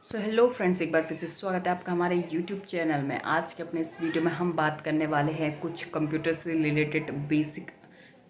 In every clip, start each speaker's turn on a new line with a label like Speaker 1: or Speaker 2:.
Speaker 1: Hello friends, एक बार फिर से स्वागत है आपका हमारे यूट्यूब चैनल में। आज के अपने इस वीडियो में हम बात करने वाले हैं कुछ कंप्यूटर से रिलेटेड बेसिक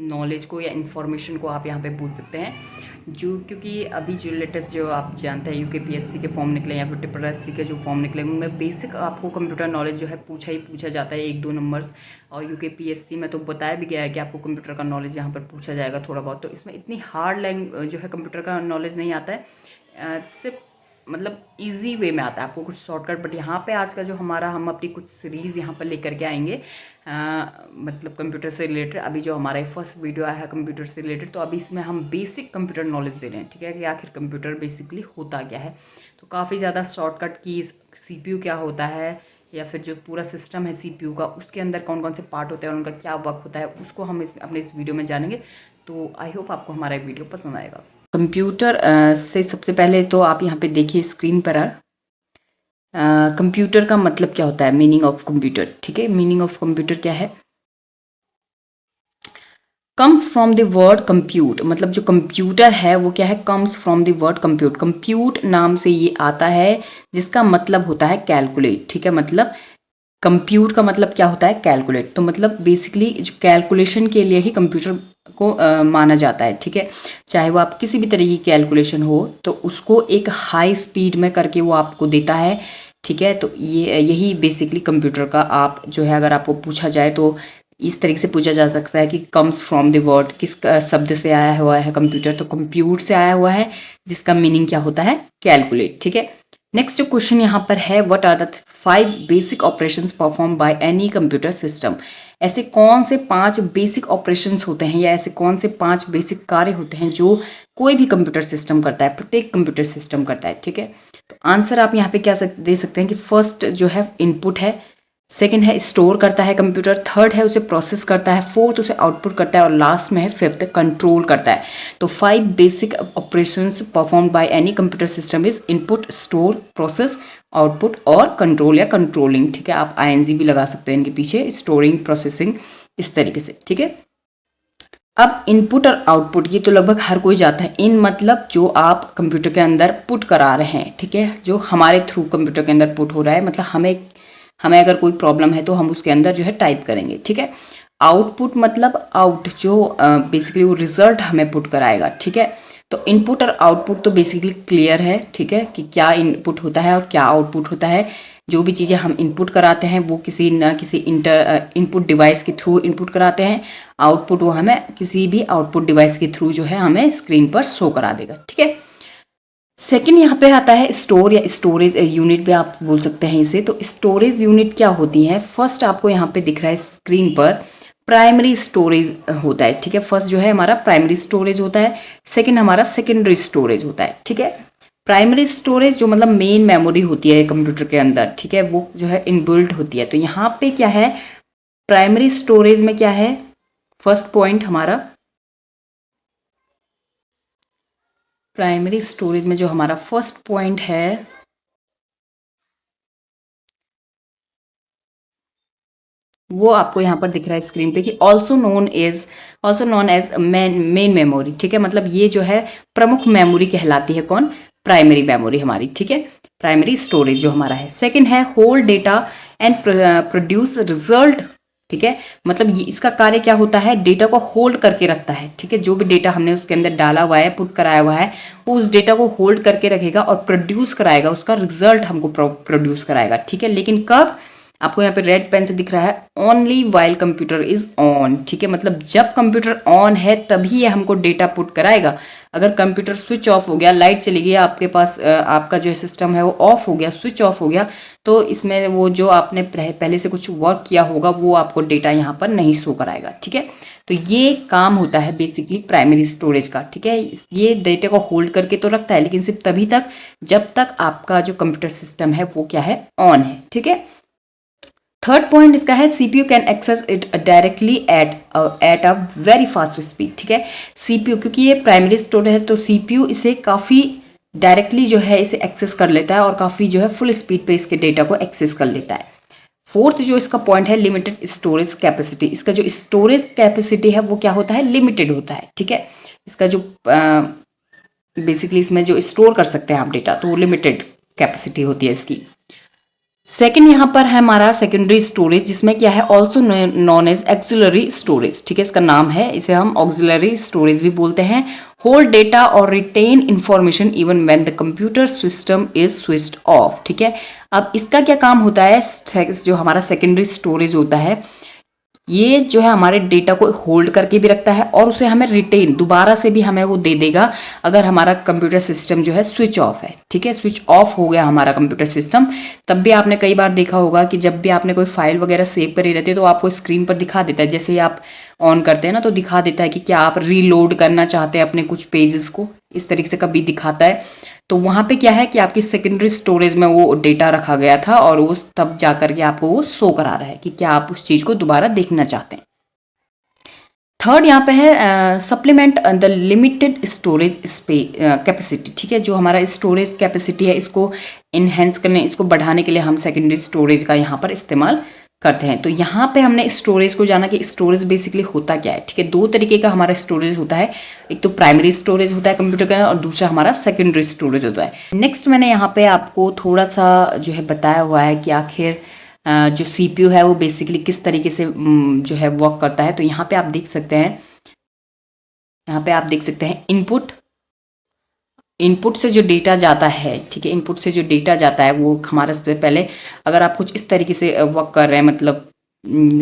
Speaker 1: नॉलेज को या इन्फॉर्मेशन को आप यहाँ पे पूछ सकते हैं। जो क्योंकि अभी जो लेटेस्ट जो आप जानते हैं यूकेपीएससी के फॉर्म निकले या फिर ट्रिपल एससी के जो फॉर्म निकले उनमें बेसिक आपको कंप्यूटर नॉलेज जो है पूछा ही पूछा जाता है, 1-2 नंबर्स। और यूकेपीएससी में तो बताया भी गया है कि आपको कंप्यूटर का नॉलेज यहाँ पर पूछा जाएगा थोड़ा बहुत। तो इसमें इतनी हार्ड लैंग्वेज जो है कंप्यूटर का नॉलेज नहीं आता है, सिर्फ मतलब इजी वे में आता है, आपको कुछ शॉर्टकट। बट यहाँ पे आज का जो हम अपनी कुछ सीरीज़ यहाँ पर लेकर के आएंगे, मतलब कंप्यूटर से रिलेटेड। अभी जो हमारा फर्स्ट वीडियो आया है कंप्यूटर से रिलेटेड, तो अभी इसमें हम बेसिक कंप्यूटर नॉलेज दे रहे हैं, ठीक है, कि आखिर कंप्यूटर बेसिकली होता क्या है। तो काफ़ी ज़्यादा शॉर्टकट कीज़, सीपीयू क्या होता है, या फिर जो पूरा सिस्टम है सीपीयू का, उसके अंदर कौन कौन से पार्ट होते हैं और उनका क्या वर्क होता है, उसको हम अपने इस वीडियो में जानेंगे। तो आई होप आपको हमारा वीडियो पसंद आएगा। कंप्यूटर से सबसे पहले तो आप यहाँ पे देखिए स्क्रीन पर कंप्यूटर का मतलब क्या होता है, मीनिंग ऑफ कंप्यूटर। ठीक है, मीनिंग ऑफ कंप्यूटर क्या है? Comes from the word compute, मतलब जो कंप्यूटर है वो क्या है, comes from the word compute. Compute नाम से ये आता है, जिसका मतलब होता है कैलकुलेट। ठीक है, मतलब कंप्यूट का मतलब क्या होता है, कैलकुलेट। तो मतलब बेसिकली जो कैलकुलेशन के लिए ही कंप्यूटर को माना जाता है। ठीक है, चाहे वो आप किसी भी तरह की कैलकुलेशन हो तो उसको एक हाई स्पीड में करके वो आपको देता है। ठीक है, तो ये यही बेसिकली कंप्यूटर का आप जो है, अगर आपको पूछा जाए तो इस तरीके से पूछा जा सकता है कि कम्स फ्रॉम द वर्ड, किस शब्द से आया हुआ है कंप्यूटर, तो कंप्यूट से आया हुआ है, जिसका मीनिंग क्या होता है, कैलकुलेट। ठीक है, नेक्स्ट जो क्वेश्चन यहाँ पर है, what are the 5 basic operations perform by any computer system. ऐसे कौन से 5 बेसिक ऑपरेशंस होते हैं, या ऐसे कौन से 5 बेसिक कार्य होते हैं जो कोई भी कंप्यूटर सिस्टम करता है, प्रत्येक कंप्यूटर सिस्टम करता है। ठीक है, तो आंसर आप यहाँ पे क्या दे सकते हैं कि फर्स्ट जो है इनपुट है, सेकेंड है स्टोर करता है कंप्यूटर, थर्ड है उसे प्रोसेस करता है, फोर्थ उसे आउटपुट करता है, और लास्ट में है फिफ्थ कंट्रोल करता है। तो 5 basic operations perform by any computer system is input, store, process, output और कंट्रोल या कंट्रोलिंग। ठीक है, आप आईएनजी भी लगा सकते हैं इनके पीछे, स्टोरिंग, प्रोसेसिंग, इस तरीके से। ठीक है, अब इनपुट और आउटपुट ये तो लगभग हर कोई जाता है। इन मतलब जो आप कंप्यूटर के अंदर पुट करा रहे हैं, ठीक है, जो हमारे थ्रू कंप्यूटर के अंदर पुट हो रहा है, मतलब हमें हमें अगर कोई प्रॉब्लम है तो हम उसके अंदर जो है टाइप करेंगे। ठीक है, आउटपुट मतलब आउट, जो बेसिकली वो रिजल्ट हमें पुट कराएगा। ठीक है, तो इनपुट और आउटपुट तो बेसिकली क्लियर है। ठीक है, कि क्या इनपुट होता है और क्या आउटपुट होता है। जो भी चीज़ें हम इनपुट कराते हैं वो किसी न किसी इनपुट डिवाइस के थ्रू इनपुट कराते हैं, आउटपुट वो हमें किसी भी आउटपुट डिवाइस के थ्रू जो है हमें स्क्रीन पर शो करा देगा। ठीक है, सेकेंड यहाँ पे आता है स्टोर या स्टोरेज यूनिट भी आप बोल सकते हैं इसे। तो स्टोरेज यूनिट क्या होती है, फर्स्ट आपको यहाँ पे दिख रहा है स्क्रीन पर, प्राइमरी स्टोरेज होता है। ठीक है, फर्स्ट जो है हमारा प्राइमरी स्टोरेज होता है, सेकेंड हमारा सेकेंडरी स्टोरेज होता है। ठीक है, प्राइमरी स्टोरेज जो मतलब मेन मेमोरी होती है कंप्यूटर के अंदर, ठीक है, वो जो है इनबिल्ट होती है। तो यहाँ पे क्या है, प्राइमरी स्टोरेज में क्या है, फर्स्ट पॉइंट हमारा प्राइमरी स्टोरेज में जो हमारा फर्स्ट पॉइंट है वो आपको यहाँ पर दिख रहा है स्क्रीन पे, कि also known as main memory. ठीक है, मतलब ये जो है प्रमुख मेमोरी कहलाती है, कौन, प्राइमरी मेमोरी हमारी। ठीक है, प्राइमरी स्टोरेज जो हमारा है। सेकंड है hold data and produce result. ठीक है, मतलब ये इसका कार्य क्या होता है, डेटा को होल्ड करके रखता है। ठीक है, जो भी डेटा हमने उसके अंदर डाला हुआ है, पुट कराया हुआ है, वो उस डेटा को होल्ड करके रखेगा और प्रोड्यूस कराएगा, उसका रिजल्ट हमको प्रोड्यूस कराएगा। ठीक है, लेकिन कब, आपको यहाँ पे रेड पेन से दिख रहा है, only while computer is on. ठीक है, मतलब जब कंप्यूटर ऑन है तभी ये हमको डेटा पुट कराएगा। अगर कंप्यूटर स्विच ऑफ हो गया, लाइट चली गई, आपके पास आपका जो सिस्टम है वो ऑफ हो गया, स्विच ऑफ हो गया, तो इसमें वो जो आपने पहले से कुछ वर्क किया होगा वो आपको डेटा यहाँ पर नहीं शो कराएगा। ठीक है, तो ये काम होता है बेसिकली प्राइमरी स्टोरेज का। ठीक है, ये डेटा को होल्ड करके तो रखता है, लेकिन सिर्फ तभी तक जब तक आपका जो कंप्यूटर सिस्टम है वो क्या है, ऑन है। ठीक है, थर्ड पॉइंट इसका है CPU can access it directly at a very fast speed. ठीक है, सीपीयू क्योंकि ये प्राइमरी स्टोरेज है तो सीपीयू इसे काफ़ी डायरेक्टली जो है इसे एक्सेस कर लेता है, और काफ़ी जो है फुल स्पीड पे इसके डेटा को एक्सेस कर लेता है। फोर्थ जो इसका पॉइंट है, लिमिटेड स्टोरेज कैपेसिटी। इसका जो स्टोरेज कैपेसिटी है वो क्या होता है, लिमिटेड होता है। ठीक है, इसका जो बेसिकली इसमें जो स्टोर कर सकते हैं आप डेटा, तो वो लिमिटेड कैपेसिटी होती है इसकी। सेकंड यहाँ पर है हमारा सेकेंडरी स्टोरेज, जिसमें क्या है also known as auxiliary storage, ठीक है, इसका नाम है, इसे हम ऑक्सिलरी स्टोरेज भी बोलते हैं। होल्ड डेटा और retain information even when the computer system is switched off, ठीक है। अब इसका क्या काम होता है, जो हमारा सेकेंडरी स्टोरेज होता है ये जो है हमारे डेटा को होल्ड करके भी रखता है और उसे हमें रिटेन दोबारा से भी हमें वो दे देगा अगर हमारा कंप्यूटर सिस्टम जो है स्विच ऑफ है, ठीक है। स्विच ऑफ हो गया हमारा कंप्यूटर सिस्टम, तब भी आपने कई बार देखा होगा कि जब भी आपने कोई फाइल वगैरह सेव करी रहती है तो आपको स्क्रीन पर दिखा देता है, जैसे ही आप ऑन करते हैं ना तो दिखा देता है कि क्या आप रीलोड करना चाहते हैं अपने कुछ पेजेस को, इस तरीके से कभी दिखाता है। तो वहाँ पे क्या है कि आपकी सेकेंडरी स्टोरेज में वो डेटा रखा गया था और वो तब जा करके आपको वो शो करा रहा है कि क्या आप उस चीज़ को दोबारा देखना चाहते हैं। थर्ड यहाँ पे है supplement the limited storage capacity, ठीक है। जो हमारा स्टोरेज कैपेसिटी है इसको इन्हेंस करने, इसको बढ़ाने के लिए हम सेकेंडरी स्टोरेज का यहाँ पर इस्तेमाल करते हैं। तो यहाँ पे हमने स्टोरेज को जाना कि स्टोरेज बेसिकली होता क्या है, ठीक है। दो तरीके का हमारा स्टोरेज होता है, एक तो प्राइमरी स्टोरेज होता है कंप्यूटर का और दूसरा हमारा सेकेंडरी स्टोरेज होता है। नेक्स्ट मैंने यहाँ पे आपको थोड़ा सा जो है बताया हुआ है कि आखिर जो CPU है वो बेसिकली किस तरीके से जो है वर्क करता है। तो यहाँ पे आप देख सकते हैं, यहाँ पे आप देख सकते हैं इनपुट से जो डेटा जाता है, ठीक है, इनपुट से जो डेटा जाता है वो हमारे से पहले अगर आप कुछ इस तरीके से वर्क कर रहे हैं, मतलब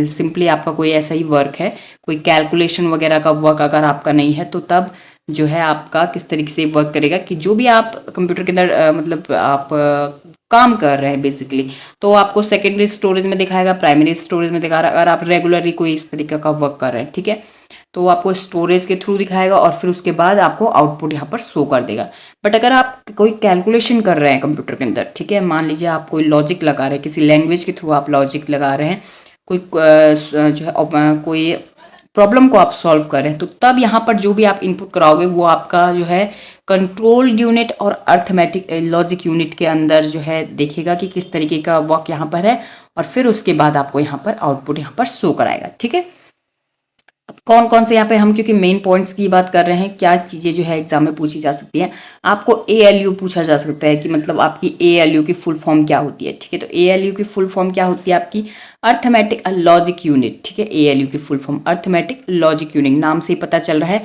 Speaker 1: सिंपली आपका कोई ऐसा ही वर्क है, कोई कैलकुलेशन वगैरह का वर्क अगर आपका नहीं है तो तब जो है आपका किस तरीके से वर्क करेगा कि जो भी आप कंप्यूटर के अंदर मतलब आप काम कर रहे हैं बेसिकली, तो आपको सेकेंडरी स्टोरेज में दिखाएगा, प्राइमरी स्टोरेज में दिखा रहा है। अगर आप रेगुलरली कोई इस तरीके का वर्क कर रहे हैं, ठीक है, तो आपको स्टोरेज के थ्रू दिखाएगा और फिर उसके बाद आपको आउटपुट यहाँ पर शो कर देगा। बट अगर आप कोई कैलकुलेशन कर रहे हैं कंप्यूटर के अंदर, ठीक है, मान लीजिए आप कोई लॉजिक लगा रहे हैं, किसी लैंग्वेज के थ्रू आप लॉजिक लगा रहे हैं, कोई जो है कोई प्रॉब्लम को आप सॉल्व कर रहे हैं, तो तब यहाँ पर जो भी आप इनपुट कराओगे वो आपका जो है कंट्रोल यूनिट और अर्थमेटिक लॉजिक यूनिट के अंदर जो है देखेगा कि किस तरीके का वर्क यहाँ पर है और फिर उसके बाद आपको यहाँ पर आउटपुट यहाँ पर शो कराएगा, ठीक है। कौन कौन से यहाँ पे हम क्योंकि मेन पॉइंट्स की बात कर रहे हैं, क्या चीज़ें जो है एग्जाम में पूछी जा सकती हैं। आपको ALU पूछा जा सकता है कि मतलब आपकी ALU की फुल फॉर्म क्या होती है, ठीक है। तो ALU की फुल फॉर्म क्या होती है आपकी, अर्थमेटिक लॉजिक यूनिट, ठीक है। ALU की full form arithmetic logic unit, नाम से ही पता चल रहा है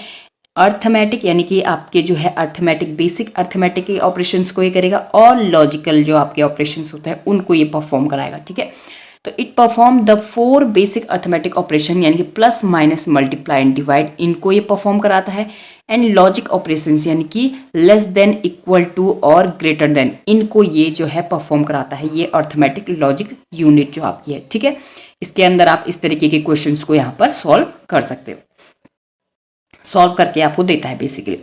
Speaker 1: अर्थमेटिक यानी कि आपके जो है अर्थमेटिक बेसिक अर्थमेटिक के ऑपरेशंस को ये करेगा और लॉजिकल जो आपके ऑपरेशंस होते हैं उनको ये परफॉर्म कराएगा, ठीक है। तो it perform the 4 basic arithmetic operation यानी कि plus minus multiply and divide, इनको ये परफॉर्म कराता है। एंड लॉजिक ऑपरेशंस यानी कि लेस देन इक्वल टू और ग्रेटर देन, इनको ये जो है परफॉर्म कराता है ये अर्थमेटिक लॉजिक यूनिट जो आपकी है, ठीक है। इसके अंदर आप इस तरीके के क्वेश्चंस को यहाँ पर सॉल्व कर सकते हो, सॉल्व करके आपको देता है बेसिकली।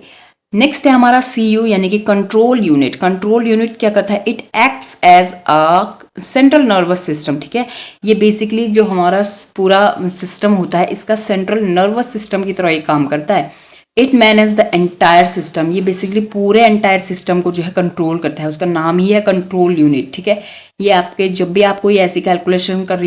Speaker 1: नेक्स्ट है हमारा CU यानी कि कंट्रोल यूनिट। कंट्रोल यूनिट क्या करता है, it acts as a central nervous system, ठीक है। ये बेसिकली जो हमारा पूरा सिस्टम होता है इसका सेंट्रल नर्वस सिस्टम की तरह ये काम करता है। It manage the entire system, ये बेसिकली पूरे एंटायर सिस्टम को जो है कंट्रोल करता है, उसका नाम ही है कंट्रोल यूनिट, ठीक है। ये आपके जब भी आप कोई ऐसी कैलकुलेशन कर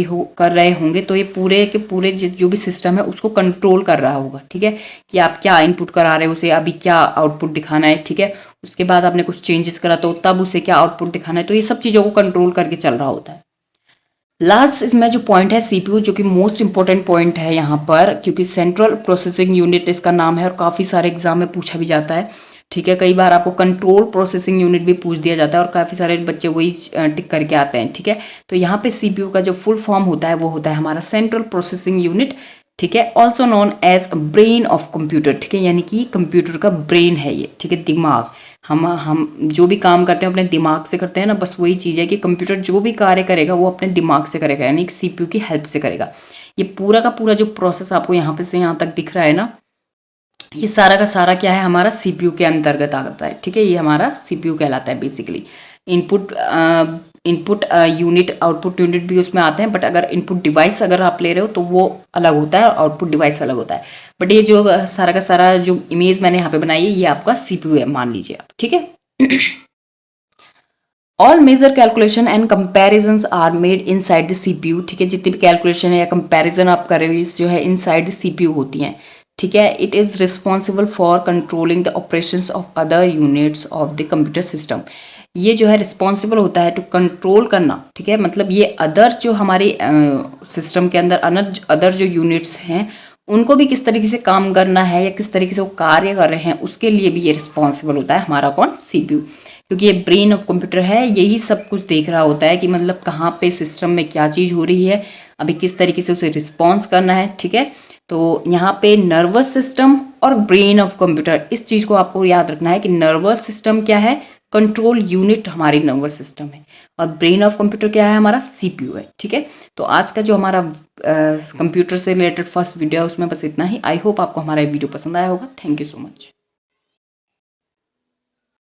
Speaker 1: रहे होंगे तो ये पूरे के पूरे जो भी सिस्टम है उसको कंट्रोल कर रहा होगा, ठीक है, कि आप क्या इनपुट करा रहे हो, उसे अभी क्या आउटपुट दिखाना है, ठीक है। उसके बाद आपने कुछ चेंजेस करा तो तब उसे क्या आउटपुट दिखाना है, तो ये सब चीज़ों को कंट्रोल करके चल रहा होता है। लास्ट इसमें जो पॉइंट है CPU, जो कि मोस्ट इंपॉर्टेंट पॉइंट है यहाँ पर, क्योंकि सेंट्रल प्रोसेसिंग यूनिट इसका नाम है और काफ़ी सारे एग्जाम में पूछा भी जाता है, ठीक है। कई बार आपको कंट्रोल प्रोसेसिंग यूनिट भी पूछ दिया जाता है और काफ़ी सारे बच्चे वही टिक करके आते हैं, ठीक है। तो यहाँ पे CPU का जो फुल फॉर्म होता है वो होता है हमारा सेंट्रल प्रोसेसिंग यूनिट, ठीक है, also known as brain of computer, ठीक है, यानी कि कंप्यूटर का ब्रेन है ये, ठीक है, दिमाग। हम जो भी काम करते हैं अपने दिमाग से करते हैं ना, बस वही चीज़ है कि कंप्यूटर जो भी कार्य करेगा वो अपने दिमाग से करेगा, यानी कि CPU की हेल्प से करेगा। ये पूरा का पूरा जो प्रोसेस आपको यहाँ पे से यहाँ तक दिख रहा है ना, ये सारा का सारा क्या है हमारा CPU के अंतर्गत आता है, ठीक है। ये हमारा CPU कहलाता है basically. Input unit output unit भी उसमें आते हैं, बट अगर इनपुट डिवाइस अगर आप ले रहे हो तो वो अलग होता है और आउटपुट डिवाइस अलग होता है। बट ये जो सारा का सारा जो इमेज मैंने यहाँ पे बनाई है ये आपका CPU है, मान लीजिए आप, ठीक है। All major calculation and comparisons are made inside the CPU, ठीक है। जितनी भी कैलकुलेशन है या कंपैरिजन आप कर रहे हो जो है इनसाइड द CPU होती हैं, ठीक है। It is responsible for controlling the operations of other units of the computer system. ये जो है रिस्पॉन्सिबल होता है टू कंट्रोल करना, ठीक है। मतलब ये अदर जो हमारे सिस्टम के अंदर अदर जो यूनिट्स हैं उनको भी किस तरीके से काम करना है या किस तरीके से वो कार्य कर रहे हैं उसके लिए भी ये रिस्पॉन्सिबल होता है हमारा कौन, CPU। क्योंकि ये ब्रेन ऑफ कंप्यूटर है, यही सब कुछ देख रहा होता है कि मतलब कहाँ पे सिस्टम में क्या चीज़ हो रही है, अभी किस तरीके से उसे रिस्पॉन्स करना है, ठीक है। तो यहाँ पे नर्वस सिस्टम और ब्रेन ऑफ कंप्यूटर, इस चीज़ को आपको याद रखना है कि नर्वस सिस्टम क्या है, कंट्रोल यूनिट हमारी नर्वस सिस्टम है, और ब्रेन ऑफ कंप्यूटर क्या है, हमारा CPU है, ठीक है। तो आज का जो हमारा कंप्यूटर से रिलेटेड फर्स्ट वीडियो है उसमें बस इतना ही। आई होप आपको हमारा वीडियो पसंद आया होगा। Thank you so much.